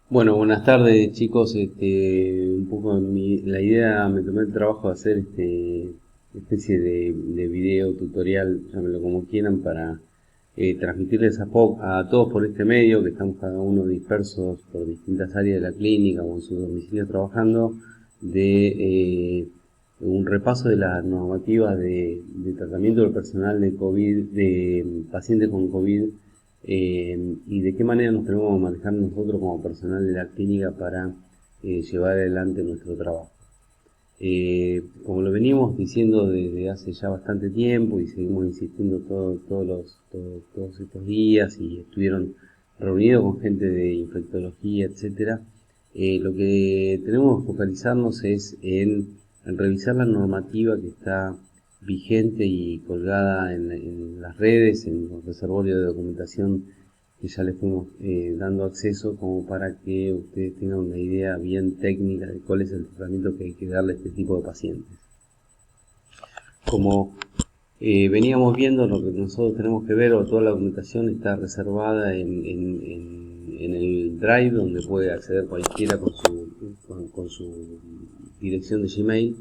Bueno, buenas tardes chicos. Un poco la idea, me tomé el trabajo de hacer especie de video tutorial, llámenlo como quieran, para transmitirles a todos por este medio, que estamos cada uno dispersos por distintas áreas de la clínica o en sus domicilios trabajando, de un repaso de las normativas de tratamiento del personal de COVID, de pacientes con COVID, y de qué manera nos tenemos que manejar nosotros como personal de la clínica para llevar adelante nuestro trabajo. Como lo venimos diciendo desde hace ya bastante tiempo y seguimos insistiendo todos estos días, y estuvieron reunidos con gente de infectología, etcétera, lo que tenemos que focalizarnos es en revisar la normativa que está vigente y colgada en las redes, en los reservorios de documentación que ya les fuimos dando acceso, como para que ustedes tengan una idea bien técnica de cuál es el tratamiento que hay que darle a este tipo de pacientes. Como veníamos viendo, lo que nosotros tenemos que ver, o toda la documentación está reservada en el Drive, donde puede acceder cualquiera con su dirección de Gmail.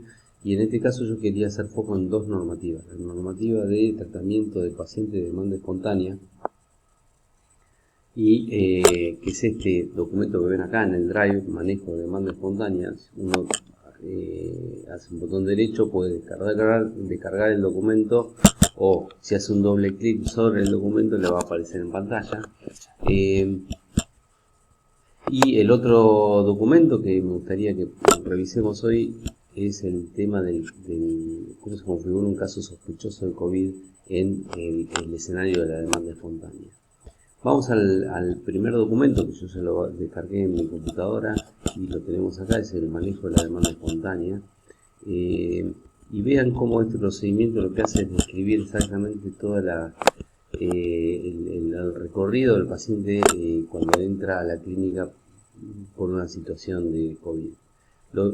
Y en este caso yo quería hacer foco en dos normativas: la normativa de tratamiento de pacientes de demanda espontánea, y que es este documento que ven acá en el Drive, manejo de demanda espontánea. Uno hace un botón derecho, puede descargar el documento, o si hace un doble clic sobre el documento le va a aparecer en pantalla. Y el otro documento que me gustaría que revisemos hoy es el tema del cómo se configura un caso sospechoso de COVID en el escenario de la demanda espontánea. Vamos al primer documento, que yo se lo descargué en mi computadora y lo tenemos acá, es el manejo de la demanda espontánea. Y vean cómo este procedimiento lo que hace es describir exactamente toda el recorrido del paciente cuando entra a la clínica por una situación de COVID.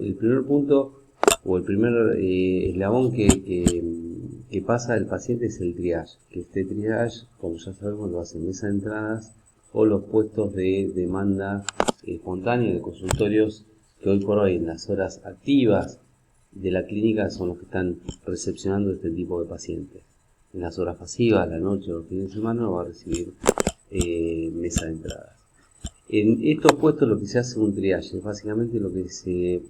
El primer punto, o el primer eslabón que pasa el paciente, es el triage. Que este triage, como ya sabemos, lo hace mesa de entradas o los puestos de demanda espontánea de consultorios, que hoy por hoy en las horas activas de la clínica son los que están recepcionando este tipo de pacientes. En las horas pasivas, la noche o los fines de semana, lo va a recibir mesa de entradas. En estos puestos lo que se hace es un triage. Básicamente lo que se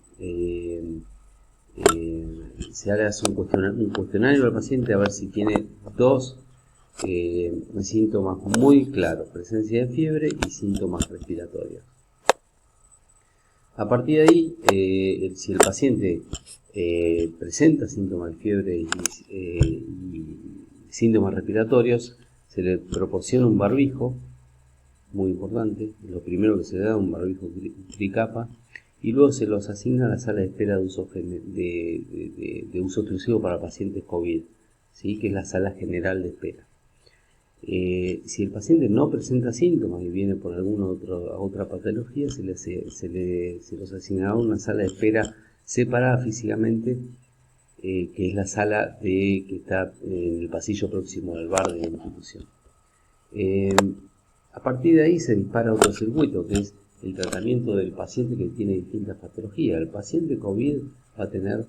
haga es un cuestionario al paciente, a ver si tiene dos síntomas muy claros: presencia de fiebre y síntomas respiratorios. A partir de ahí, si el paciente presenta síntomas de fiebre y síntomas respiratorios, se le proporciona un barbijo, muy importante. Lo primero que se le da es un barbijo tricapa, y luego se los asigna a la sala de espera de uso exclusivo para pacientes COVID, ¿sí? Que es la sala general de espera. Si el paciente no presenta síntomas y viene por alguna otra patología, se los asignará a una sala de espera separada físicamente, que es la sala que está en el pasillo próximo al bar de la institución. A partir de ahí se dispara otro circuito, que es el tratamiento del paciente que tiene distintas patologías. El paciente COVID va a tener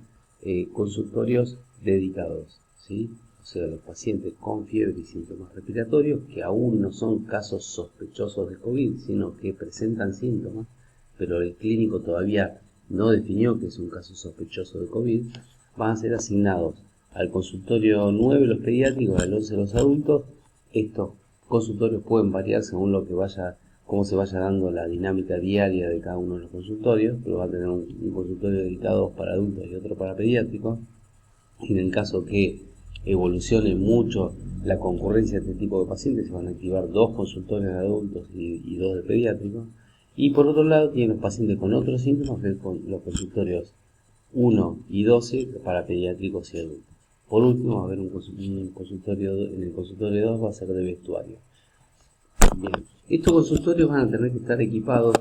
consultorios dedicados, ¿sí? O sea, los pacientes con fiebre y síntomas respiratorios, que aún no son casos sospechosos de COVID, sino que presentan síntomas, pero el clínico todavía no definió que es un caso sospechoso de COVID, van a ser asignados al consultorio 9 los pediátricos, al 11 los adultos. Estos consultorios pueden variar según cómo se vaya dando la dinámica diaria de cada uno de los consultorios, pero va a tener un consultorio dedicado para adultos y otro para pediátricos. Y en el caso que evolucione mucho la concurrencia de este tipo de pacientes, se van a activar dos consultorios de adultos y dos de pediátricos. Y por otro lado, tienen los pacientes con otros síntomas, que son los consultorios 1 y 12 para pediátricos y adultos. Por último, va a haber un consultorio, en el consultorio 2 va a ser de vestuario. Bien, estos consultorios van a tener que estar equipados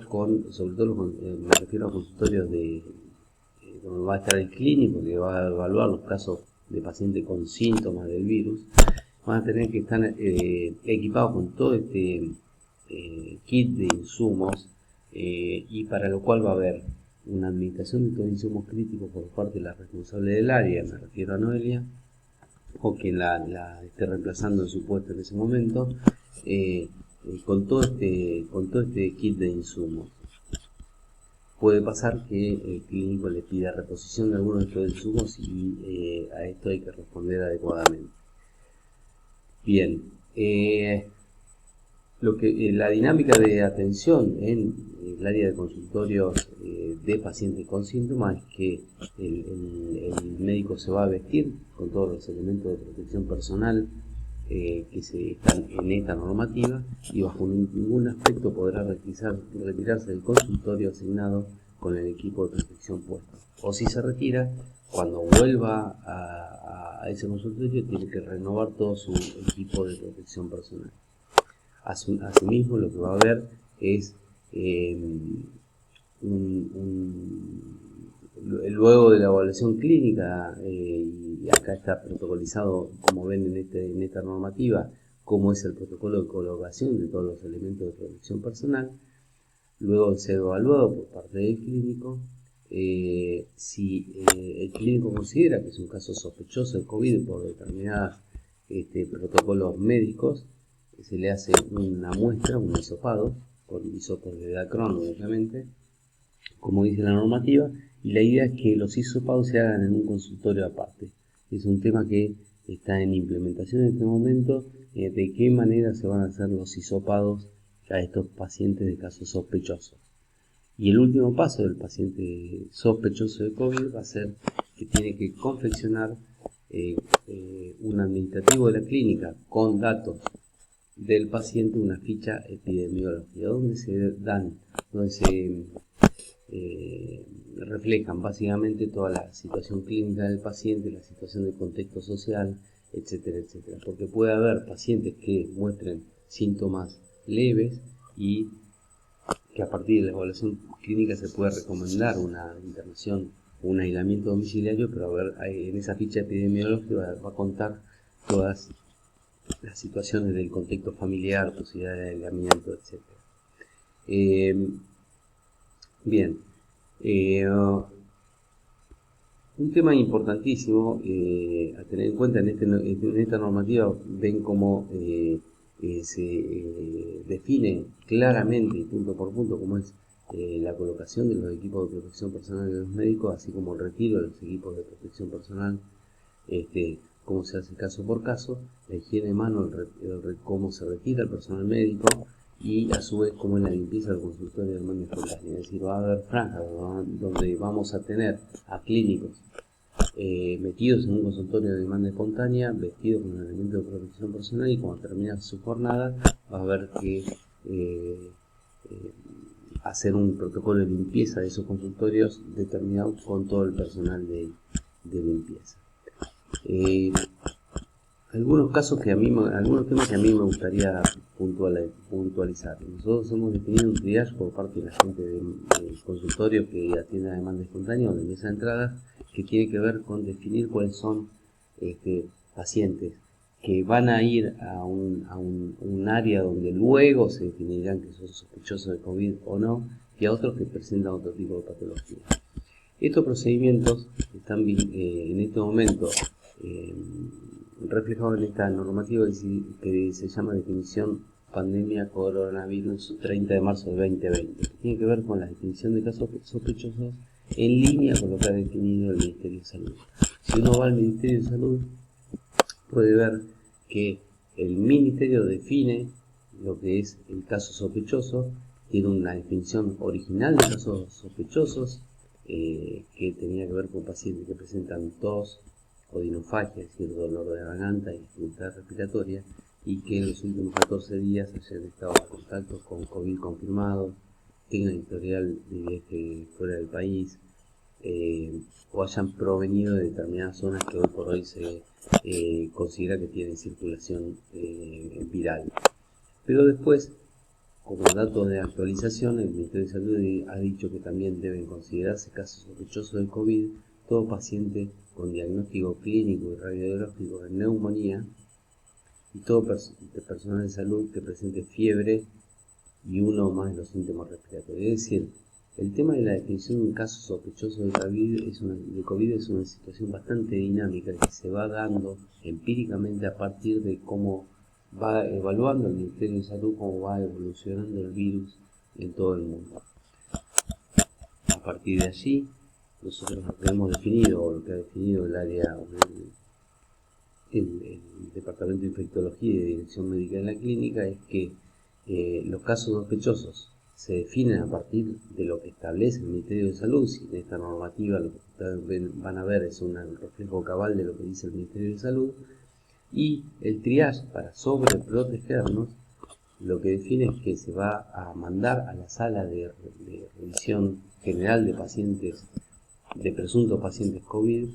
sobre todo me refiero a consultorios donde va a estar el clínico, que va a evaluar los casos de pacientes con síntomas del virus. Van a tener que estar equipados con todo este kit de insumos y para lo cual va a haber una administración de todos los insumos críticos por parte de la responsable del área, me refiero a Noelia, o quien la esté reemplazando en su puesto en ese momento, con todo este kit de insumos. Puede pasar que el clínico le pida reposición de algunos de estos insumos y a esto hay que responder adecuadamente. Bien, la dinámica de atención en el área de consultorios de pacientes con síntomas es que el médico se va a vestir con todos los elementos de protección personal que están en esta normativa y bajo ningún aspecto podrá retirarse del consultorio asignado con el equipo de protección puesto. O si se retira, cuando vuelva a ese consultorio tiene que renovar todo su equipo de protección personal. Asimismo, lo que va a haber es luego de la evaluación clínica, y acá está protocolizado, como ven en esta normativa, cómo es el protocolo de colocación de todos los elementos de protección personal. Luego de ser evaluado por parte del clínico, si el clínico considera que es un caso sospechoso de COVID por determinados protocolos médicos, se le hace una muestra, un hisopado, con hisopos de Dacron, obviamente, como dice la normativa, y la idea es que los hisopados se hagan en un consultorio aparte. Es un tema que está en implementación en este momento, de qué manera se van a hacer los hisopados a estos pacientes de casos sospechosos. Y el último paso del paciente sospechoso de COVID va a ser que tiene que confeccionar un administrativo de la clínica con datos del paciente, una ficha epidemiológica, donde se reflejan básicamente toda la situación clínica del paciente, la situación de contexto social, etcétera, etcétera. Porque puede haber pacientes que muestren síntomas leves y que a partir de la evaluación clínica se puede recomendar una internación o un aislamiento domiciliario, pero en esa ficha epidemiológica va a contar todas las situaciones del contexto familiar, posibilidad de aislamiento, etc. Bien, un tema importantísimo a tener en cuenta en esta normativa, ven cómo se define claramente y punto por punto cómo es la colocación de los equipos de protección personal de los médicos, así como el retiro de los equipos de protección personal, cómo se hace caso por caso, la higiene de mano, cómo se retira el personal médico y a su vez cómo es la limpieza del consultorio de mando espontáneo. Es decir, va a haber franjas donde vamos a tener a clínicos metidos en un consultorio de demanda espontánea, vestidos con un elemento de protección personal, y cuando termina su jornada va a haber que hacer un protocolo de limpieza de esos consultorios determinado con todo el personal de limpieza. Algunos temas que a mí me gustaría puntualizar. Nosotros hemos definido un triage por parte de la gente del consultorio que atiende a demanda espontánea o de mesa de entradas, que tiene que ver con definir cuáles son pacientes que van a ir a un área donde luego se definirán que son sospechosos de COVID o no, y a otros que presentan otro tipo de patología. Estos procedimientos están en este momento reflejados en esta normativa que se llama definición pandemia coronavirus 30 de marzo de 2020, que tiene que ver con la definición de casos sospechosos en línea con lo que ha definido el Ministerio de Salud. Si uno va al Ministerio de Salud, puede ver que el Ministerio define lo que es el caso sospechoso, tiene una definición original de casos sospechosos, que tenía que ver con pacientes que presentan tos, odinofagia, es decir, dolor de garganta y dificultad respiratoria, y que en los últimos 14 días hayan estado en contacto con COVID confirmado, tengan historial de viaje fuera del país, o hayan provenido de determinadas zonas que hoy por hoy se considera que tienen circulación viral. Pero después, como dato de actualización, el Ministerio de Salud ha dicho que también deben considerarse casos sospechosos de COVID todo paciente con diagnóstico clínico y radiológico de neumonía y todo personal de salud que presente fiebre y uno más de los síntomas respiratorios. Es decir, el tema de la definición de un caso sospechoso de COVID es una situación bastante dinámica que se va dando empíricamente a partir de cómo va evaluando el Ministerio de Salud, cómo va evolucionando el virus en todo el mundo. A partir de allí, nosotros lo que hemos definido, o lo que ha definido el área, el Departamento de Infectología y de Dirección Médica de la Clínica, es que los casos sospechosos se definen a partir de lo que establece el Ministerio de Salud. Si en esta normativa lo que ustedes van a ver es un reflejo cabal de lo que dice el Ministerio de Salud, y el triage, para sobreprotegernos, lo que define es que se va a mandar a la sala de revisión general de pacientes, de presuntos pacientes COVID,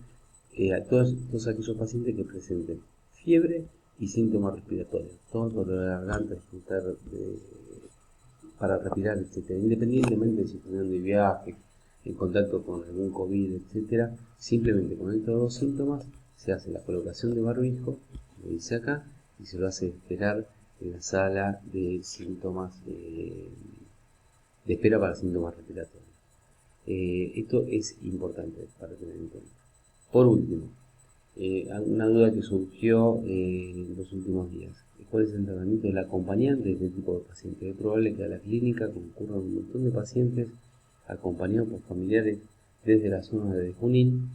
a todos aquellos pacientes que presenten fiebre y síntomas respiratorios, todo dolor de garganta, para respirar, etcétera, independientemente de si estuvieron de viaje, en contacto con algún COVID, etcétera. Simplemente con estos dos síntomas se hace la colocación de barbijo, lo dice acá, y se lo hace esperar en la sala de síntomas, de espera para síntomas respiratorios. Esto es importante para tener en cuenta. Por último, una duda que surgió en los últimos días: ¿cuál es el tratamiento del acompañante de este tipo de pacientes? Es probable que a la clínica concurran un montón de pacientes acompañados por familiares desde la zona de Junín,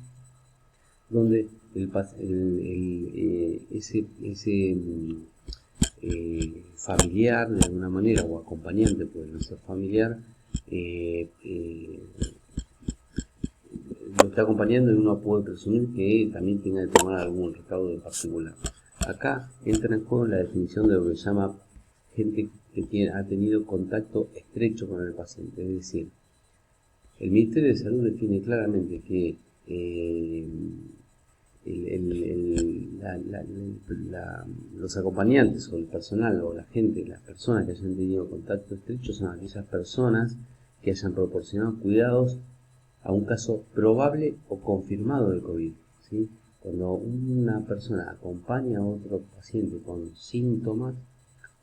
donde ese familiar, de alguna manera, o acompañante, puede no ser familiar, lo está acompañando, y uno puede presumir que también tenga que tomar algún recaudo en particular. Acá entra en juego la definición de lo que se llama gente que ha tenido contacto estrecho con el paciente. Es decir, el Ministerio de Salud define claramente que los acompañantes o el personal o la gente, las personas que hayan tenido contacto estrecho, son aquellas personas que hayan proporcionado cuidados a un caso probable o confirmado de COVID, ¿sí? Cuando una persona acompaña a otro paciente con síntomas,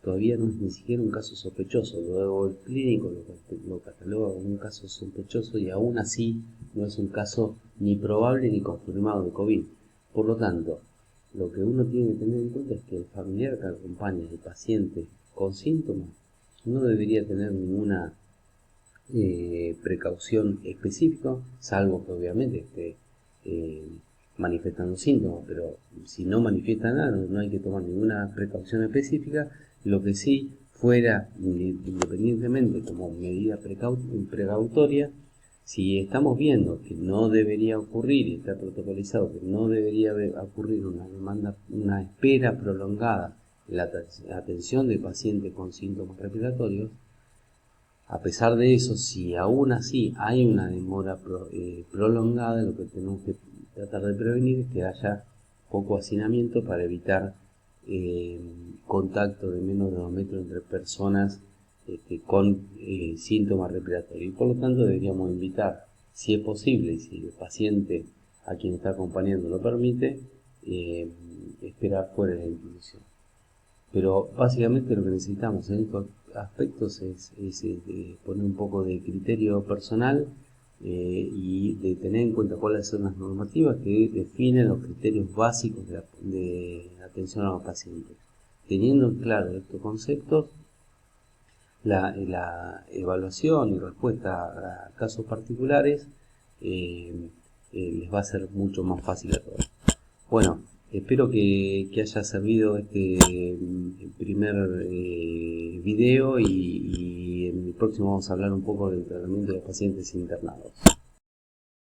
todavía no es ni siquiera un caso sospechoso. Luego el clínico lo cataloga como un caso sospechoso, y aún así no es un caso ni probable ni confirmado de COVID. Por lo tanto, lo que uno tiene que tener en cuenta es que el familiar que acompaña al paciente con síntomas no debería tener ninguna precaución específica, salvo que obviamente esté manifestando síntomas. Pero si no manifiesta nada, no hay que tomar ninguna precaución específica. Lo que sí fuera, independientemente como medida precautoria, si estamos viendo que no debería ocurrir, y está protocolizado que no debería ocurrir una espera prolongada en la atención de pacientes con síntomas respiratorios, a pesar de eso, si aún así hay una demora prolongada, lo que tenemos que tratar de prevenir es que haya poco hacinamiento para evitar contacto de menos de 2 metros entre personas con síntomas respiratorios. Y por lo tanto deberíamos invitar, si es posible y si el paciente a quien está acompañando lo permite, esperar fuera de la institución. Pero básicamente lo que necesitamos en estos aspectos es poner un poco de criterio personal y de tener en cuenta cuáles son las normativas que definen los criterios básicos de atención a los pacientes. Teniendo claro estos conceptos, la evaluación y respuesta a casos particulares les va a ser mucho más fácil a todos. Bueno, espero que haya servido este primer video, y en el próximo vamos a hablar un poco del tratamiento de los pacientes internados.